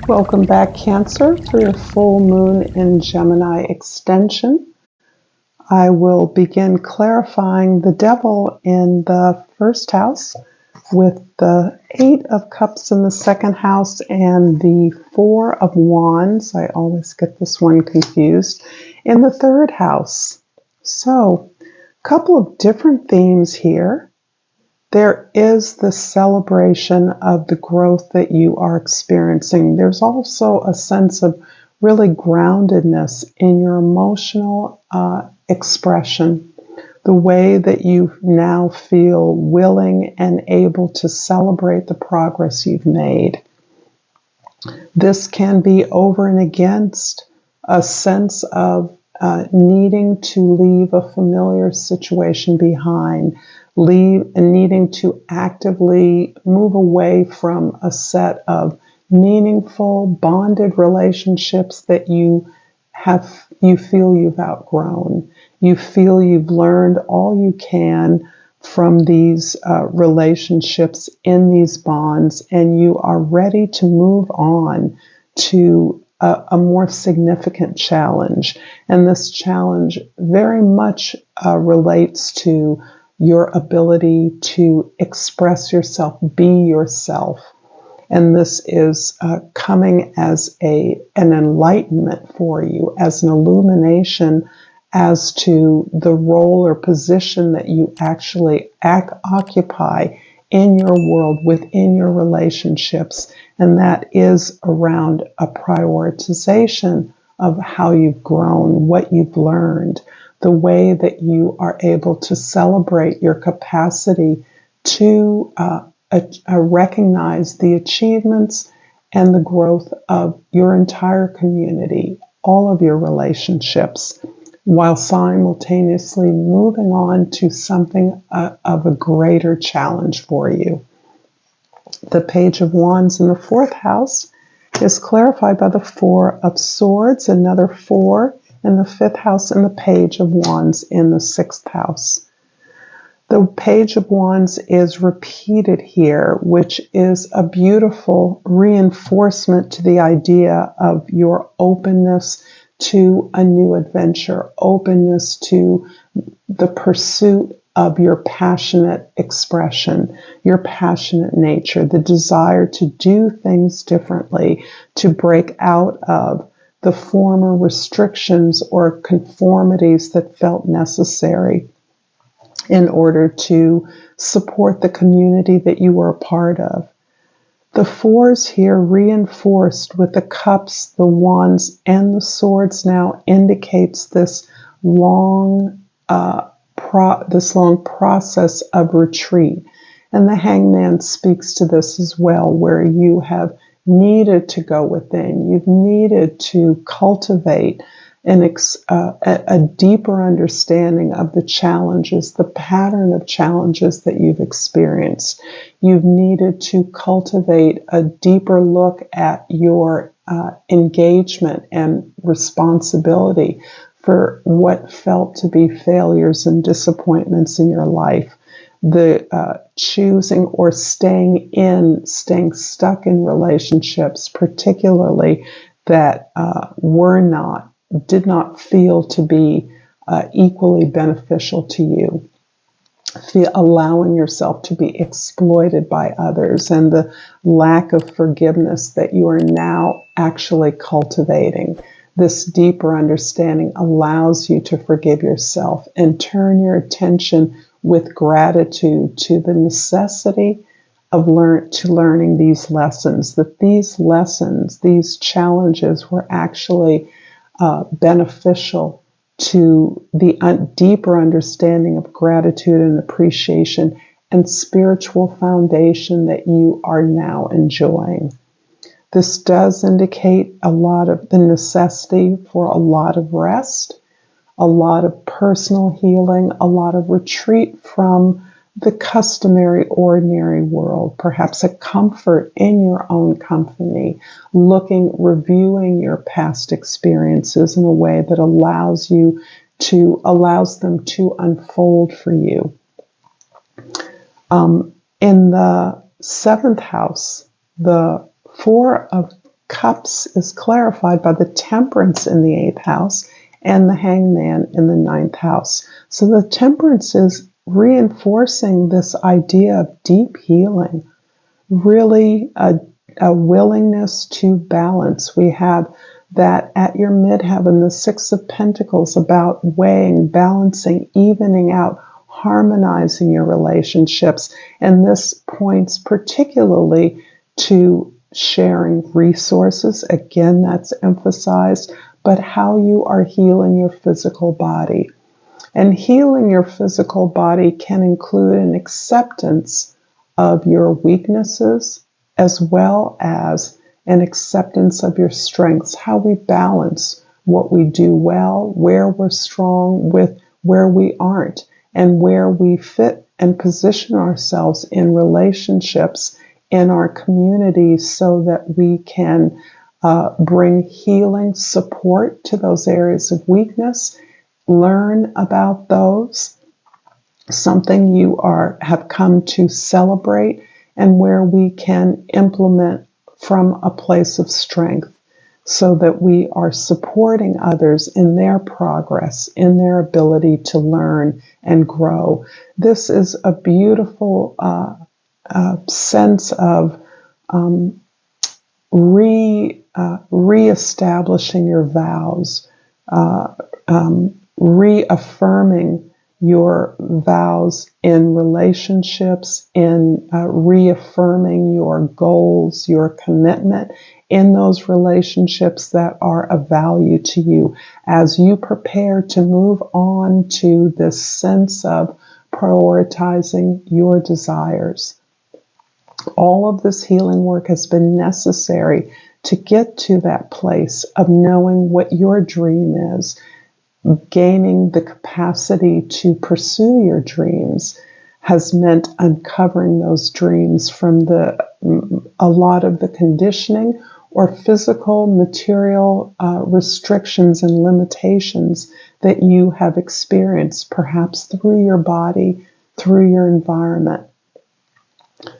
Welcome back, Cancer, for your full moon in Gemini extension. I will begin clarifying the devil in the first house with the 8 of Cups in the second house and the 4 of Wands. I always get this one confused. In the third house. So, a couple of different themes here. There is the celebration of the growth that you are experiencing. There's also a sense of really groundedness in your emotional expression, the way that you now feel willing and able to celebrate the progress you've made. This can be over and against a sense of needing to leave a familiar situation behind, needing to actively move away from a set of meaningful, bonded relationships that you feel you've outgrown. You feel you've learned all you can from these relationships in these bonds, and you are ready to move on to a more significant challenge. And this challenge very much relates to your ability to express yourself, be yourself. And this is coming as an enlightenment for you, as an illumination as to the role or position that you actually occupy in your world, within your relationships. And that is around a prioritization of how you've grown, what you've learned, the way that you are able to celebrate your capacity to recognize the achievements and the growth of your entire community, all of your relationships, while simultaneously moving on to something of a greater challenge for you. The Page of Wands in the fourth house is clarified by the 4 of Swords, another 4 in the fifth house, and the Page of Wands in the sixth house. The Page of Wands is repeated here, which is a beautiful reinforcement to the idea of your openness to a new adventure, openness to the pursuit of your passionate expression, your passionate nature, the desire to do things differently, to break out of the former restrictions or conformities that felt necessary in order to support the community that you were a part of. The 4s here reinforced with the Cups, the Wands, and the Swords now indicates this long process of retreat. And the Hangman speaks to this as well, where you have needed to go within. You've needed to cultivate a deeper understanding of the challenges, the pattern of challenges that you've experienced. You've needed to cultivate a deeper look at your engagement and responsibility for what felt to be failures and disappointments in your life. The choosing or staying stuck in relationships, particularly that did not feel to be equally beneficial to you. Allowing yourself to be exploited by others, and the lack of forgiveness that you are now actually cultivating. This deeper understanding allows you to forgive yourself and turn your attention with gratitude to the necessity of learning these lessons, that these lessons, these challenges were actually beneficial to the deeper understanding of gratitude and appreciation and spiritual foundation that you are now enjoying. This does indicate a lot of the necessity for a lot of rest, a lot of personal healing, a lot of retreat from the customary, ordinary world, perhaps a comfort in your own company, reviewing your past experiences in a way that allows them to unfold for you. In the seventh house, the 4 of Cups is clarified by the Temperance in the 8th house and the Hangman in the 9th house. So the Temperance is reinforcing this idea of deep healing, really a willingness to balance. We have that at your midheaven, the 6 of Pentacles, about weighing, balancing, evening out, harmonizing your relationships. And this points particularly to sharing resources. Again, that's emphasized, but how you are healing your physical body. And healing your physical body can include an acceptance of your weaknesses as well as an acceptance of your strengths, how we balance what we do well, where we're strong with where we aren't, and where we fit and position ourselves in relationships in our communities so that we can bring healing support to those areas of weakness, learn about those, something you have come to celebrate, and where we can implement from a place of strength so that we are supporting others in their progress, in their ability to learn and grow. This is a beautiful sense of reestablishing your vows, reaffirming your vows in relationships, in reaffirming your goals, your commitment in those relationships that are of value to you as you prepare to move on to this sense of prioritizing your desires. All of this healing work has been necessary to get to that place of knowing what your dream is, gaining the capacity to pursue your dreams has meant uncovering those dreams from a lot of the conditioning or physical material restrictions and limitations that you have experienced, perhaps through your body, through your environment.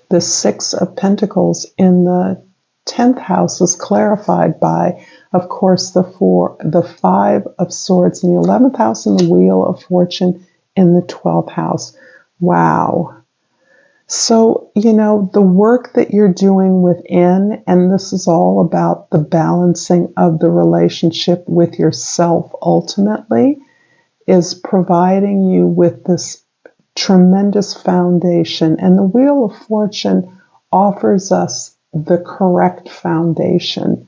The 6 of Pentacles in the 10th house is clarified by, of course, the 5 of Swords in the 11th house and the Wheel of Fortune in the 12th house. Wow. So, the work that you're doing within, and this is all about the balancing of the relationship with yourself ultimately, is providing you with this tremendous foundation. And the Wheel of Fortune offers us the correct foundation.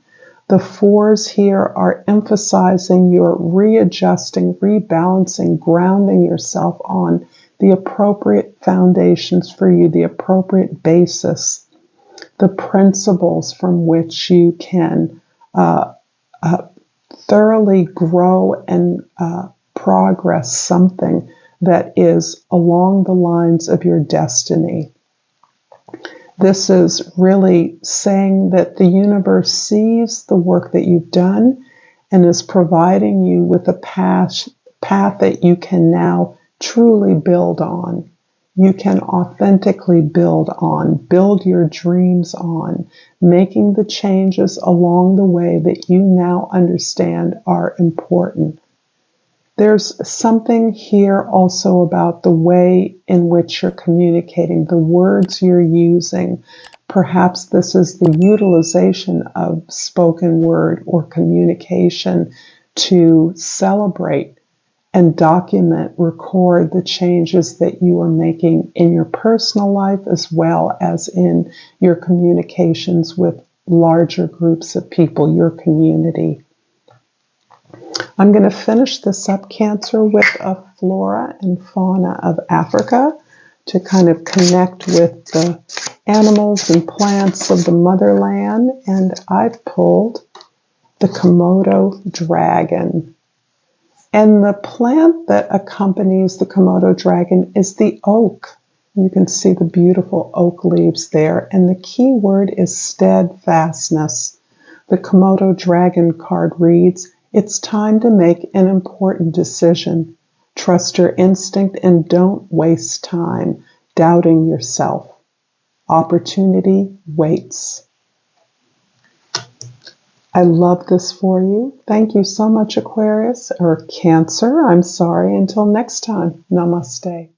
The 4s here are emphasizing your readjusting, rebalancing, grounding yourself on the appropriate foundations for you, the appropriate basis, the principles from which you can thoroughly grow and progress something that is along the lines of your destiny. This is really saying that the universe sees the work that you've done and is providing you with a path that you can now truly build on. You can authentically build on, build your dreams on, making the changes along the way that you now understand are important. There's something here also about the way in which you're communicating, the words you're using. Perhaps this is the utilization of spoken word or communication to celebrate and document, record the changes that you are making in your personal life as well as in your communications with larger groups of people, your community. I'm going to finish this up, Cancer, with a flora and fauna of Africa to kind of connect with the animals and plants of the motherland. And I've pulled the Komodo dragon. And the plant that accompanies the Komodo dragon is the oak. You can see the beautiful oak leaves there. And the key word is steadfastness. The Komodo dragon card reads, "It's time to make an important decision. Trust your instinct and don't waste time doubting yourself. Opportunity waits." I love this for you. Thank you so much, Aquarius, or Cancer. I'm sorry. Until next time, namaste.